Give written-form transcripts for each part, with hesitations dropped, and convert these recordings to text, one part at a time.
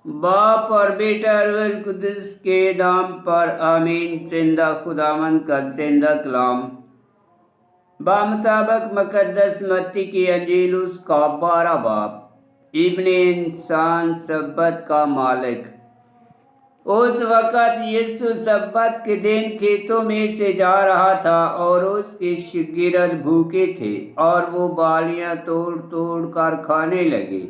باپ اور بیٹا روح القدس کے نام پر آمین۔ زندہ خداوند کا زندہ کلام بمطابق مقدس متی کی انجیل اس کا 12 باب۔ ابن انسان سبت کا مالک۔ اس وقت یسوع سبت کے دن کھیتوں میں سے جا رہا تھا اور اس کے شاگرد بھوکے تھے اور وہ بالیاں توڑ توڑ کر کھانے لگے۔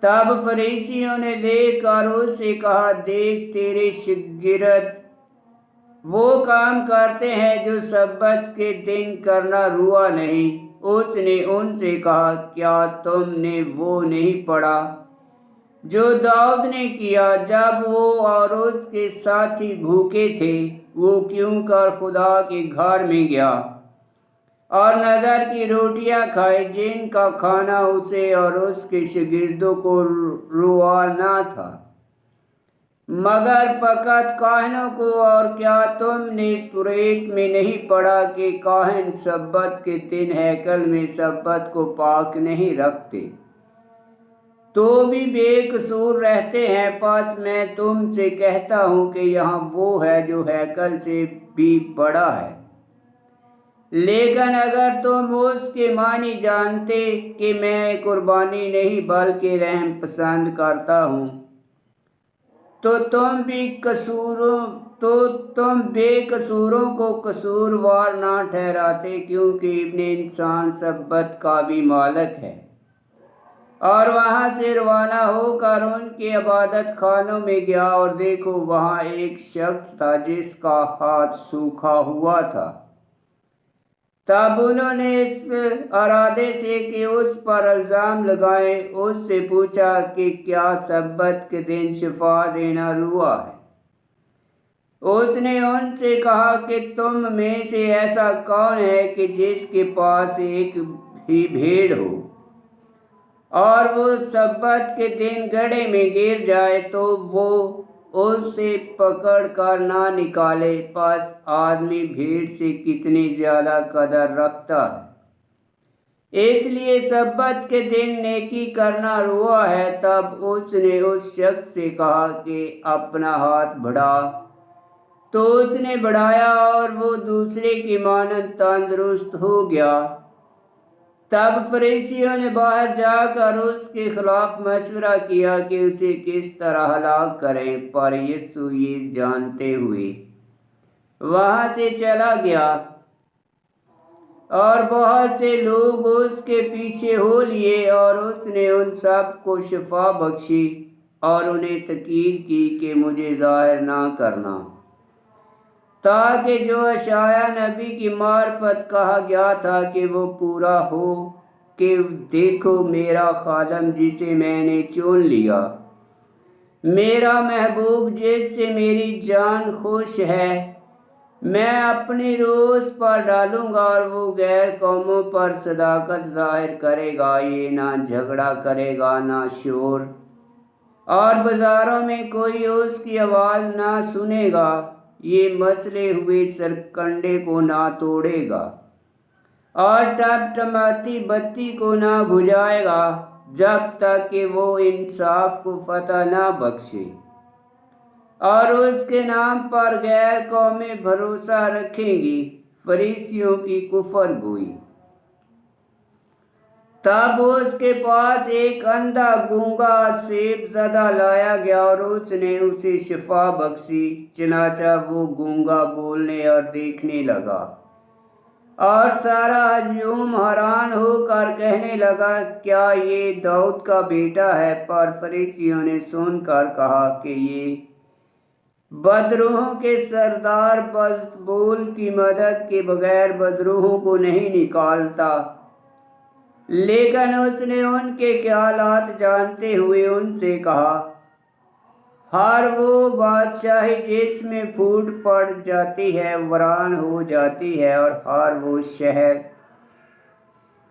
تب فریسیوں نے دیکھ کر اس سے کہا، دیکھ تیرے شاگرد وہ کام کرتے ہیں جو سبت کے دن کرنا روا نہیں۔ اس نے ان سے کہا، کیا تم نے وہ نہیں پڑھا جو داؤد نے کیا جب وہ اور اس کے ساتھی بھوکے تھے؟ وہ کیوں کر خدا کے گھر میں گیا اور نظر کی روٹیاں کھائی جن کا کھانا اسے اور اس کے شاگردوں کو روا نہ تھا، مگر فقط کاہنوں کو۔ اور کیا تم نے توریت میں نہیں پڑھا کہ کاہن سبت کے دن ہیکل میں سبت کو پاک نہیں رکھتے تو بھی بے قصور رہتے ہیں؟ پس میں تم سے کہتا ہوں کہ یہاں وہ ہے جو ہیکل سے بھی بڑا ہے۔ لیکن اگر تم اس کے معنی جانتے کہ میں قربانی نہیں بلکہ رحم پسند کرتا ہوں تو تم بے قصوروں کو قصوروار نہ ٹھہراتے، کیونکہ ابن انسان سبت کا بھی مالک ہے۔ اور وہاں سے روانہ ہو کر ان کے عبادت خانوں میں گیا، اور دیکھو وہاں ایک شخص تھا جس کا ہاتھ سوکھا ہوا تھا۔ تب انہوں نے اس ارادے سے کہ اس پر الزام لگائیں اس سے پوچھا کہ کیا سبت کے دن شفا دینا روا ہے؟ اس نے ان سے کہا کہ تم میں سے ایسا کون ہے کہ جس کے پاس ایک ہی بھیڑ ہو اور وہ سبت کے دن گڑھے میں گر جائے تو وہ اسے پکڑ کر نہ نکالے؟ پس آدمی بھیڑ سے کتنی زیادہ قدر رکھتا ہے، اس لیے سبت کے دن نیکی کرنا روا ہے۔ تب اس نے اس شخص سے کہا کہ اپنا ہاتھ بڑھا، تو اس نے بڑھایا اور وہ دوسرے کی مانند تندرست ہو گیا۔ تب فریسیوں نے باہر جا کر اس کے خلاف مشورہ کیا کہ اسے کس طرح ہلاک کریں، پر یسوع یہ جانتے ہوئے وہاں سے چلا گیا، اور بہت سے لوگ اس کے پیچھے ہو لیے، اور اس نے ان سب کو شفا بخشی اور انہیں تاکید کی کہ مجھے ظاہر نہ کرنا، تاکہ جو اشعیاء نبی کی معرفت کہا گیا تھا کہ وہ پورا ہو کہ دیکھو میرا خادم جسے میں نے چن لیا، میرا محبوب جس سے میری جان خوش ہے، میں اپنی روح اس پر ڈالوں گا، اور وہ غیر قوموں پر صداقت ظاہر کرے گا۔ یہ نہ جھگڑا کرے گا نہ شور، اور بازاروں میں کوئی اس کی آواز نہ سنے گا۔ یہ مسلے ہوئے سرکنڈے کو نہ توڑے گا اور ٹمٹماتی بتی کو نہ بجھائے گا، جب تک کہ وہ انصاف کو فتح نہ بخشے۔ اور اس کے نام پر غیر قومیں بھروسہ رکھیں گی۔ فریسیوں کی کفر گوئی۔ تب اس کے پاس ایک اندھا گونگا سیب زدہ لایا گیا، اور اس نے اسے شفا بخشی۔ چنانچہ وہ گونگا بولنے اور دیکھنے لگا، اور سارا ہجوم حیران ہو کر کہنے لگا، کیا یہ داؤد کا بیٹا ہے؟ پر فریسیوں نے سن کر کہا کہ یہ بدروحوں کے سردار بلزبول کی مدد کے بغیر بدروحوں کو نہیں نکالتا۔ لیکن اس نے ان کے خیالات جانتے ہوئے ان سے کہا، ہر وہ بادشاہی جس میں پھوٹ پڑ جاتی ہے ویران ہو جاتی ہے، اور ہر وہ شہر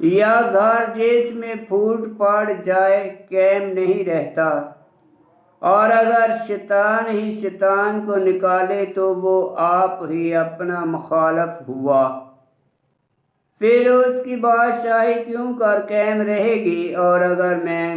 یا گھر جس میں پھوٹ پڑ جائے قائم نہیں رہتا۔ اور اگر شیطان ہی شیطان کو نکالے تو وہ آپ ہی اپنا مخالف ہوا، پھر اس کی بادشاہی کیوں کر قائم رہے گی؟ اور اگر میں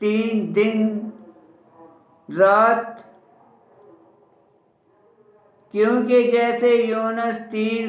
3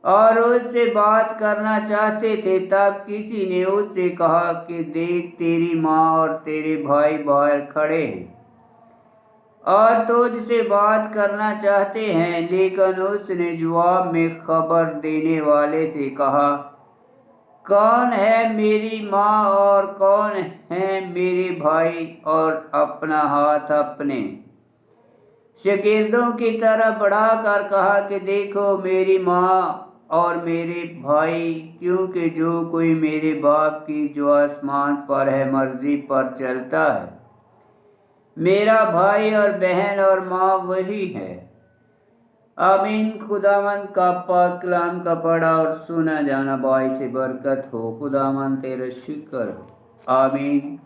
اور اس سے بات کرنا چاہتے تھے، تب کسی نے اس سے کہا کہ دیکھ تیری ماں اور تیرے بھائی باہر کھڑے ہیں اور تجھ سے بات کرنا چاہتے ہیں۔ لیکن اس نے جواب میں خبر دینے والے سے کہا، کون ہے میری ماں اور کون ہیں میرے بھائی؟ اور اپنا ہاتھ اپنے شاگردوں کی طرف بڑھا کر کہا کہ دیکھو میری ماں اور میرے بھائی، کیونکہ جو کوئی میرے باپ کی جو آسمان پر ہے مرضی پر چلتا ہے، میرا بھائی اور بہن اور ماں وہی ہے۔ آمین۔ خداوند کا پاک کلام کا پڑھا اور سنا جانا باعث برکت ہو۔ خداوند تیرا شکر ہو۔ آمین۔